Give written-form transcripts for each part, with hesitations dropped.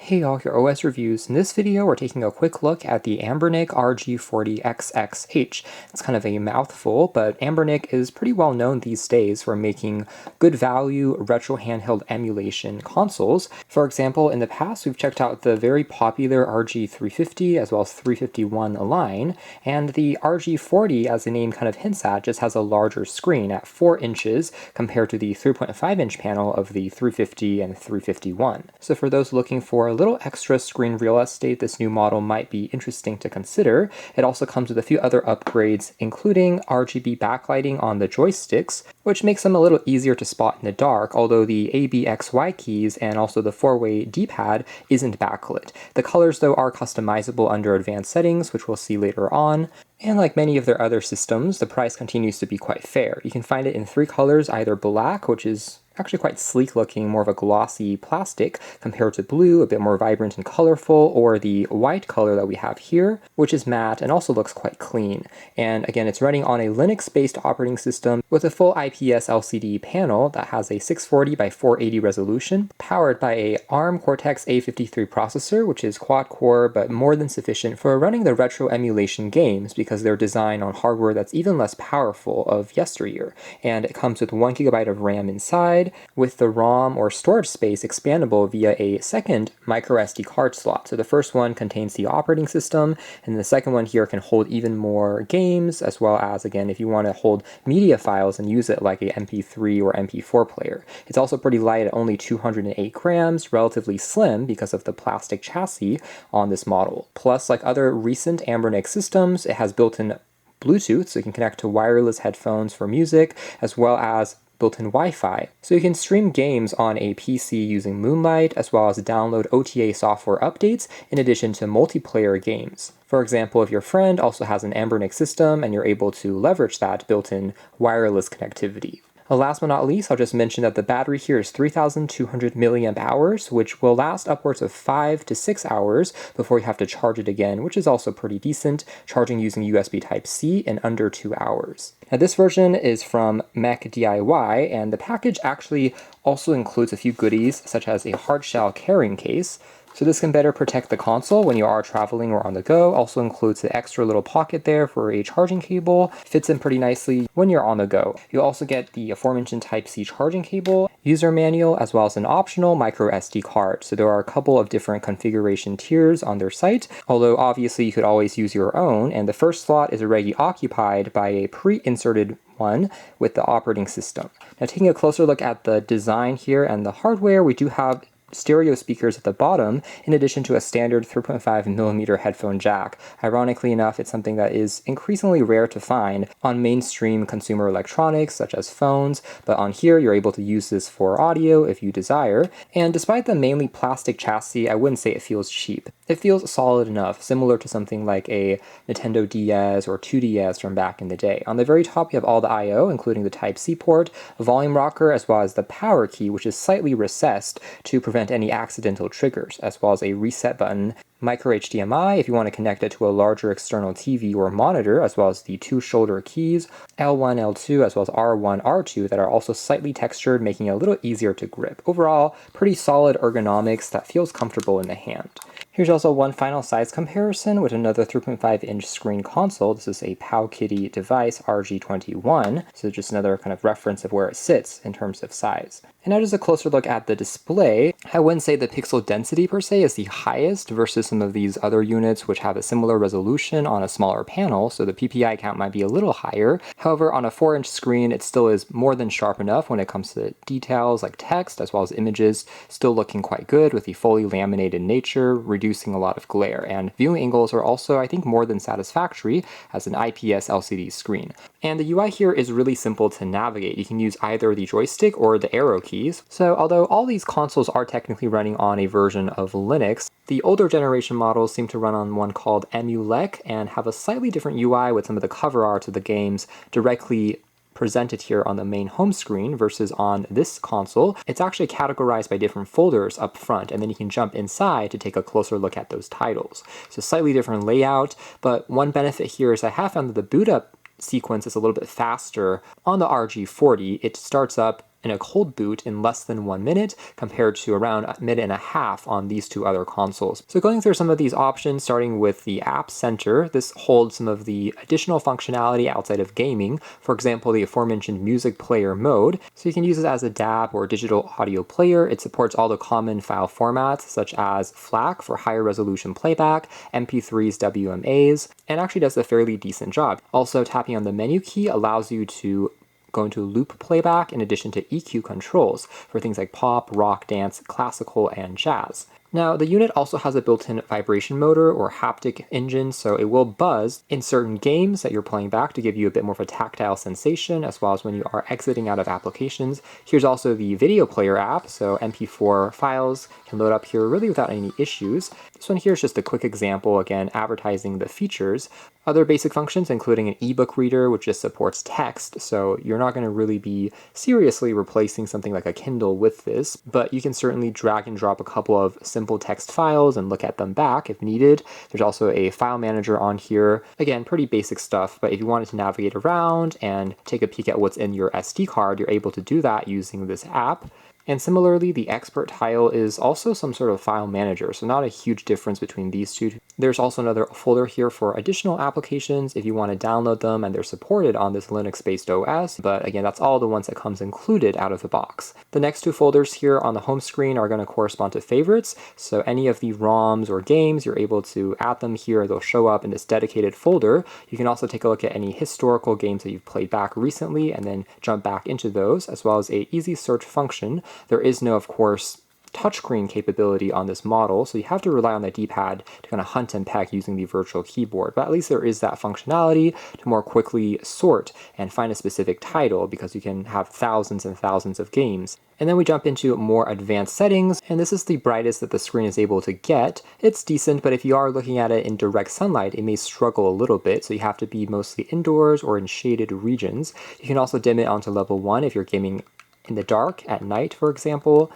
Hey all, your OS reviews. In this video, we're taking a quick look at the Anbernic RG40XX H. It's kind of a mouthful, but Anbernic is pretty well known these days for making good value retro handheld emulation consoles. For example, in the past, we've checked out the very popular RG350 as well as 351 line, and the RG40, as the name kind of hints at, just has a larger screen at 4 inches compared to the 3.5-inch panel of the 350 and 351. So for those looking for a little extra screen real estate, this new model might be interesting to consider. It also comes with a few other upgrades, including RGB backlighting on the joysticks, which makes them a little easier to spot in the dark, although the A, B, X, Y keys and also the 4-way D-pad isn't backlit. The colors, though, are customizable under advanced settings, which we'll see later on. And like many of their other systems, the price continues to be quite fair. You can find it in 3 colors, either black, which is actually quite sleek looking, more of a glossy plastic, compared to blue, a bit more vibrant and colorful, or the white color that we have here, which is matte and also looks quite clean. And again, it's running on a Linux-based operating system with a full IPS LCD panel that has a 640 by 480 resolution, powered by a ARM Cortex-A53 processor, which is quad-core but more than sufficient for running the retro emulation games because they're designed on hardware that's even less powerful of yesteryear. And it comes with 1 GB of RAM inside, with the ROM or storage space expandable via a second microSD card slot. So the first one contains the operating system, and the second one here can hold even more games, as well as, again, if you want to hold media files and use it like a MP3 or MP4 player. It's also pretty light at only 208 grams, relatively slim because of the plastic chassis on this model. Plus, like other recent Anbernic systems, it has built-in Bluetooth, so you can connect to wireless headphones for music, as well as built-in Wi-Fi. So you can stream games on a PC using Moonlight, as well as download OTA software updates in addition to multiplayer games. For example, if your friend also has an Anbernic system and you're able to leverage that built-in wireless connectivity. Last but not least, I'll just mention that the battery here is 3,200 milliamp hours, which will last upwards of 5 to 6 hours before you have to charge it again, which is also pretty decent, charging using USB Type-C in under 2 hours. Now this version is from Mech DIY, and the package actually also includes a few goodies, such as a hardshell carrying case. So this can better protect the console when you are traveling or on the go. Also includes the extra little pocket there for a charging cable. Fits in pretty nicely when you're on the go. You also get the aforementioned Type-C charging cable, user manual, as well as an optional micro SD card. So there are a couple of different configuration tiers on their site, although obviously you could always use your own, and the first slot is already occupied by a pre-inserted one with the operating system. Now taking a closer look at the design here and the hardware, we do have stereo speakers at the bottom, in addition to a standard 3.5mm headphone jack. Ironically enough, it's something that is increasingly rare to find on mainstream consumer electronics, such as phones, but on here you're able to use this for audio if you desire. And despite the mainly plastic chassis, I wouldn't say it feels cheap. It feels solid enough, similar to something like a Nintendo DS or 2DS from back in the day. On the very top, you have all the I/O, including the Type-C port, a volume rocker, as well as the power key, which is slightly recessed to prevent any accidental triggers, as well as a reset button, micro HDMI if you want to connect it to a larger external TV or monitor, as well as the 2 shoulder keys, L1, L2, as well as R1, R2 that are also slightly textured, making it a little easier to grip. Overall, pretty solid ergonomics that feels comfortable in the hand. Here's also one final size comparison with another 3.5-inch screen console. This is a Powkiddy device, RG21, so just another kind of reference of where it sits in terms of size. And now just a closer look at the display. I wouldn't say the pixel density per se is the highest versus some of these other units which have a similar resolution on a smaller panel, so the PPI count might be a little higher. However, on a 4-inch screen, it still is more than sharp enough when it comes to details like text as well as images, still looking quite good with the fully laminated nature, reducing a lot of glare. And viewing angles are also, I think, more than satisfactory as an IPS LCD screen. And the UI here is really simple to navigate. You can use either the joystick or the arrow keys. So although all these consoles are technically running on a version of Linux, the older generation models seem to run on one called Emulec and have a slightly different UI with some of the cover art of the games directly presented here on the main home screen versus on this console. It's actually categorized by different folders up front, and then you can jump inside to take a closer look at those titles. So slightly different layout, but one benefit here is I have found that the boot up sequence is a little bit faster on the RG40. It starts up in a cold boot in less than 1 minute, compared to around a minute and a half on these two other consoles. So going through some of these options, starting with the App Center, this holds some of the additional functionality outside of gaming. For example, the aforementioned music player mode. So you can use it as a DAW or digital audio player. It supports all the common file formats, such as FLAC for higher resolution playback, MP3s, WMAs, and actually does a fairly decent job. Also, tapping on the menu key allows you to go into loop playback in addition to EQ controls for things like pop, rock, dance, classical, and jazz. Now, the unit also has a built-in vibration motor or haptic engine, so it will buzz in certain games that you're playing back to give you a bit more of a tactile sensation, as well as when you are exiting out of applications. Here's also the video player app, so MP4 files can load up here really without any issues. This one here is just a quick example, again, advertising the features. Other basic functions, including an ebook reader, which just supports text, so you're not going to really be seriously replacing something like a Kindle with this, but you can certainly drag and drop a couple of simple text files and look at them back if needed. There's also a file manager on here. Again, pretty basic stuff, but if you wanted to navigate around and take a peek at what's in your SD card, you're able to do that using this app. And similarly, the expert tile is also some sort of file manager, so not a huge difference between these two. There's also another folder here for additional applications if you want to download them, and they're supported on this Linux-based OS, but again, that's all the ones that comes included out of the box. The next two folders here on the home screen are going to correspond to favorites, so any of the ROMs or games, you're able to add them here. They'll show up in this dedicated folder. You can also take a look at any historical games that you've played back recently and then jump back into those, as well as a easy search function. There is no, of course, touchscreen capability on this model, so you have to rely on the D-pad to kind of hunt and peck using the virtual keyboard, but at least there is that functionality to more quickly sort and find a specific title, because you can have thousands and thousands of games. And then we jump into more advanced settings, and this is the brightest that the screen is able to get. It's decent, but if you are looking at it in direct sunlight, it may struggle a little bit, so you have to be mostly indoors or in shaded regions. You can also dim it onto level 1 if you're gaming in the dark at night, for example.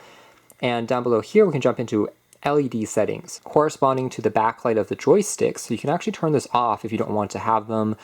And down below here, we can jump into LED settings corresponding to the backlight of the joysticks. So you can actually turn this off if you don't want to have them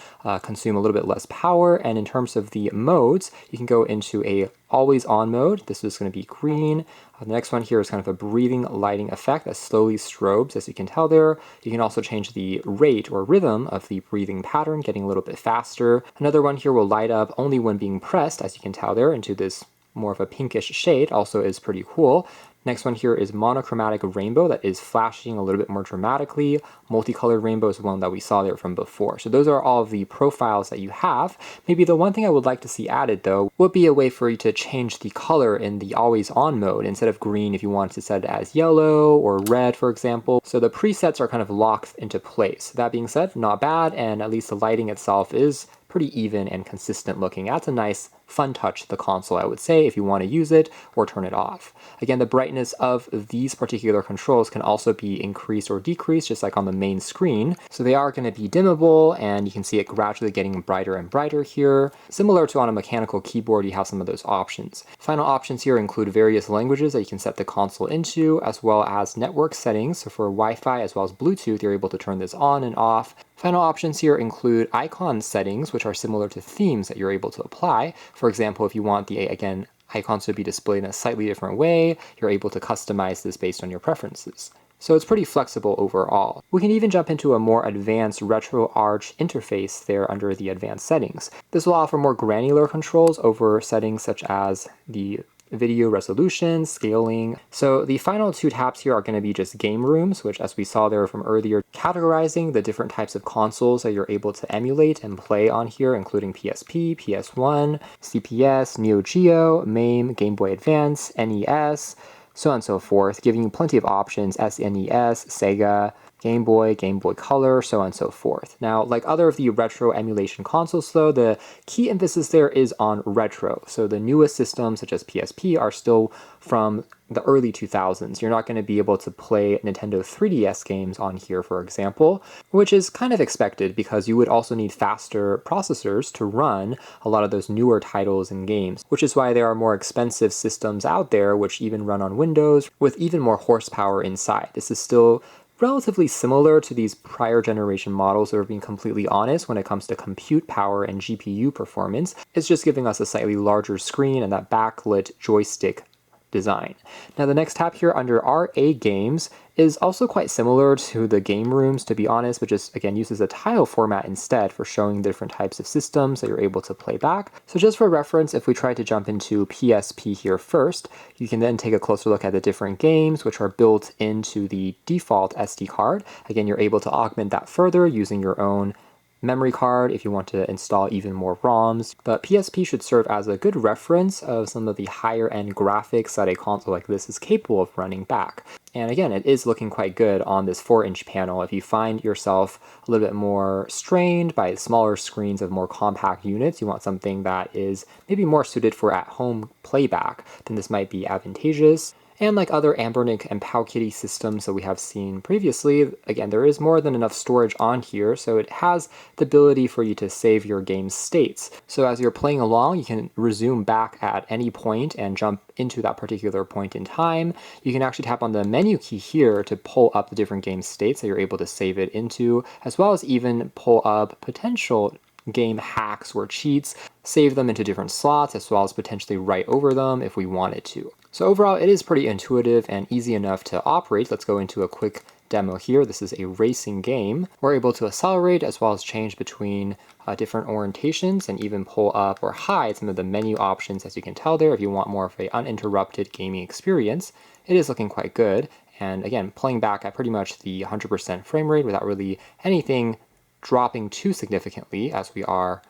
consume a little bit less power. And in terms of the modes, you can go into a always on mode. This is going to be green. The next one here is kind of a breathing lighting effect that slowly strobes, as you can tell there. You can also change the rate or rhythm of the breathing pattern, getting a little bit faster. Another one here will light up only when being pressed, as you can tell there, into this more of a pinkish shade, also is pretty cool. Next one here is monochromatic rainbow that is flashing a little bit more dramatically. Multicolored rainbow is one that we saw there from before. So those are all of the profiles that you have. Maybe the one thing I would like to see added though would be a way for you to change the color in the always on mode. Instead of green, if you want to set it as yellow or red, for example. So the presets are kind of locked into place. That being said, not bad, and at least the lighting itself is pretty even and consistent looking. That's a nice fun touch to the console, I would say, if you want to use it or turn it off. Again, the brightness of these particular controls can also be increased or decreased, just like on the main screen. So they are going to be dimmable, and you can see it gradually getting brighter and brighter here. Similar to on a mechanical keyboard, you have some of those options. Final options here include various languages that you can set the console into, as well as network settings. So for Wi-Fi as well as Bluetooth, you're able to turn this on and off. Final options here include icon settings, which are similar to themes that you're able to apply. For example, if you want the, again, icons to be displayed in a slightly different way, you're able to customize this based on your preferences. So it's pretty flexible overall. We can even jump into a more advanced RetroArch interface there under the advanced settings. This will offer more granular controls over settings such as the video resolution, scaling. So the final two tabs here are going to be just game rooms, which, as we saw there from earlier, categorizing the different types of consoles that you're able to emulate and play on here, including PSP, PS1, CPS, Neo Geo, MAME, Game Boy Advance, NES, so on and so forth, giving you plenty of options: SNES, Sega, Game Boy Color, so on and so forth. Now, like other of the retro emulation consoles though, the key emphasis there is on retro. So the newest systems, such as PSP, are still from the early 2000s. You're not going to be able to play Nintendo 3DS games on here, for example, which is kind of expected because you would also need faster processors to run a lot of those newer titles and games, which is why there are more expensive systems out there which even run on Windows with even more horsepower inside. This is still relatively similar to these prior generation models, or being completely honest, when it comes to compute power and GPU performance. It's just giving us a slightly larger screen and that backlit joystick design. Now the next tab here under RA Games is also quite similar to the game rooms, to be honest, but just again uses a tile format instead for showing different types of systems that you're able to play back. So just for reference, if we try to jump into PSP here first, you can then take a closer look at the different games which are built into the default SD card. Again, you're able to augment that further using your own memory card if you want to install even more ROMs, but PSP should serve as a good reference of some of the higher end graphics that a console like this is capable of running back. And again, it is looking quite good on this 4-inch panel. If you find yourself a little bit more strained by smaller screens of more compact units, you want something that is maybe more suited for at-home playback, then this might be advantageous. And like other Anbernic and Powkiddy systems that we have seen previously, again, there is more than enough storage on here, so it has the ability for you to save your game's states. So as you're playing along, you can resume back at any point and jump into that particular point in time. You can actually tap on the menu key here to pull up the different game states that you're able to save it into, as well as even pull up potential game hacks or cheats, save them into different slots, as well as potentially write over them if we wanted to. So overall, it is pretty intuitive and easy enough to operate. Let's go into a quick demo here. This is a racing game. We're able to accelerate as well as change between different orientations and even pull up or hide some of the menu options, as you can tell there. If you want more of an uninterrupted gaming experience, it is looking quite good. And again, playing back at pretty much the 100% frame rate without really anything dropping too significantly as we are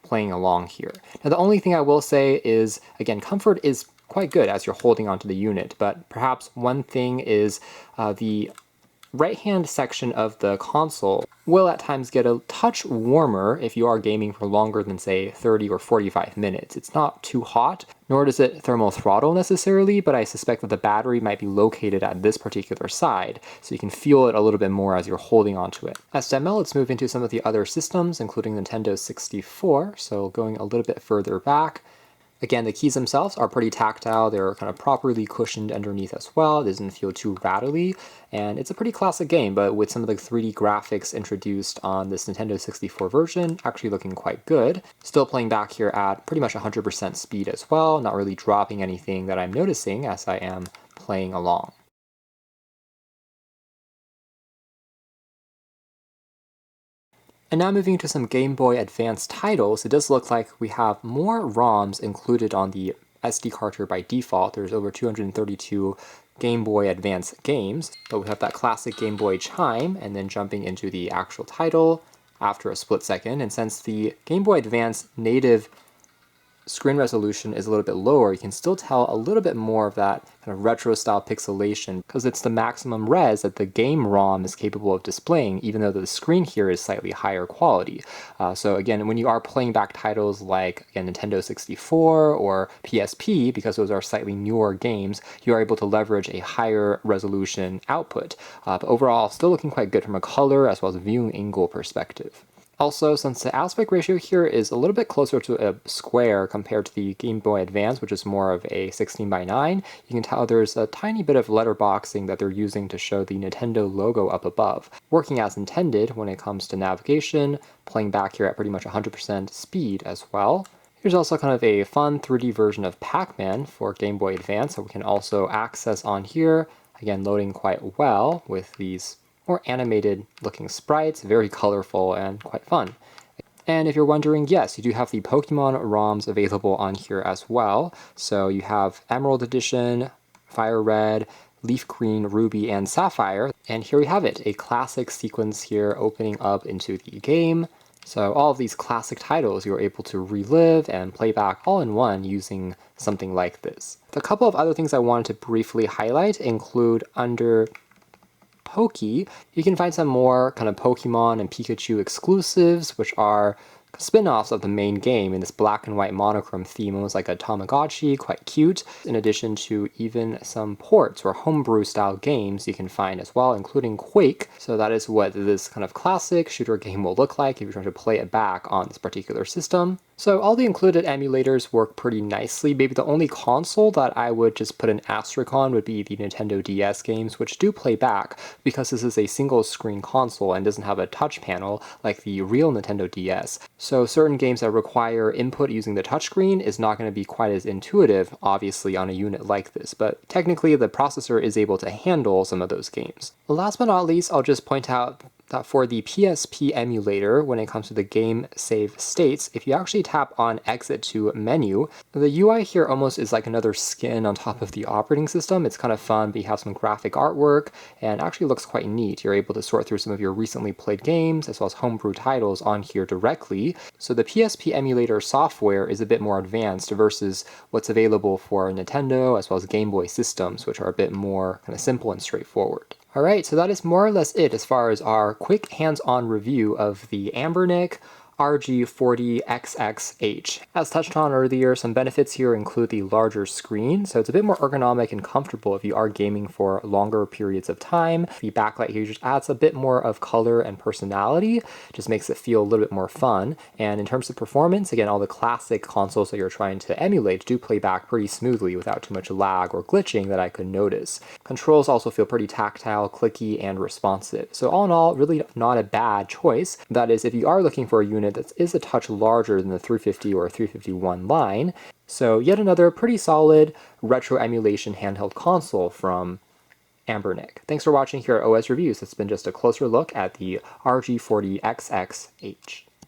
playing along here. Now the only thing I will say is, again, comfort is quite good as you're holding onto the unit, but perhaps one thing is the right-hand section of the console will at times get a touch warmer if you are gaming for longer than, say, 30 or 45 minutes. It's not too hot, nor does it thermal throttle necessarily, but I suspect that the battery might be located at this particular side, so you can feel it a little bit more as you're holding onto it. As demo, let's move into some of the other systems, including Nintendo 64, so going a little bit further back. Again, the keys themselves are pretty tactile. They're kind of properly cushioned underneath as well. It doesn't feel too rattly, and it's a pretty classic game, but with some of the 3D graphics introduced on this Nintendo 64 version, actually looking quite good. Still playing back here at pretty much 100% speed as well, not really dropping anything that I'm noticing as I am playing along. And now moving to some Game Boy Advance titles, it does look like we have more ROMs included on the SD card here by default. There's over 232 Game Boy Advance games, but we have that classic Game Boy chime, and then jumping into the actual title after a split second. And since the Game Boy Advance native screen resolution is a little bit lower, you can still tell a little bit more of that kind of retro style pixelation because it's the maximum res that the game ROM is capable of displaying, even though the screen here is slightly higher quality. So again, when you are playing back titles like, again, Nintendo 64 or PSP, because those are slightly newer games, you are able to leverage a higher resolution output. But overall, still looking quite good from a color as well as viewing angle perspective. Also, since the aspect ratio here is a little bit closer to a square compared to the Game Boy Advance, which is more of a 16:9, you can tell there's a tiny bit of letterboxing that they're using to show the Nintendo logo up above, working as intended when it comes to navigation, playing back here at pretty much 100% speed as well. Here's also kind of a fun 3D version of Pac-Man for Game Boy Advance that we can also access on here, again loading quite well with these more animated looking sprites, very colorful and quite fun. And if you're wondering, yes, you do have the Pokemon ROMs available on here as well. So you have Emerald Edition, Fire Red, Leaf Green, Ruby, and Sapphire. And here we have it, a classic sequence here opening up into the game. So all of these classic titles you're able to relive and play back all in one using something like this. A couple of other things I wanted to briefly highlight include under Poke, you can find some more kind of Pokemon and Pikachu exclusives, which are spin-offs of the main game in this black and white monochrome theme, almost like a Tamagotchi, quite cute, in addition to even some ports or homebrew style games you can find as well, including Quake. So that is what this kind of classic shooter game will look like if you're trying to play it back on this particular system. So all the included emulators work pretty nicely. Maybe the only console that I would just put an asterisk on would be the Nintendo DS games, which do play back because this is a single screen console and doesn't have a touch panel like the real Nintendo DS. So certain games that require input using the touchscreen is not going to be quite as intuitive, obviously, on a unit like this, but technically the processor is able to handle some of those games. Last but not least, I'll just point out that for the PSP emulator, when it comes to the game save states, if you actually tap on exit to menu, the UI here almost is like another skin on top of the operating system. It's kind of fun, but you have some graphic artwork and actually looks quite neat. You're able to sort through some of your recently played games as well as homebrew titles on here directly. So the PSP emulator software is a bit more advanced versus what's available for Nintendo as well as Game Boy systems, which are a bit more kind of simple and straightforward. Alright, so that is more or less it as far as our quick hands-on review of the Anbernic RG40XX H. As touched on earlier, some benefits here include the larger screen, so it's a bit more ergonomic and comfortable if you are gaming for longer periods of time. The backlight here just adds a bit more of color and personality, just makes it feel a little bit more fun. And in terms of performance, again, all the classic consoles that you're trying to emulate do play back pretty smoothly without too much lag or glitching that I could notice. Controls also feel pretty tactile, clicky, and responsive. So all in all, really not a bad choice. That is, if you are looking for a unit that is a touch larger than the 350 or 351 line. So yet another pretty solid retro emulation handheld console from Anbernic. Thanks for watching here at OS Reviews. It's been just a closer look at the RG40XX H.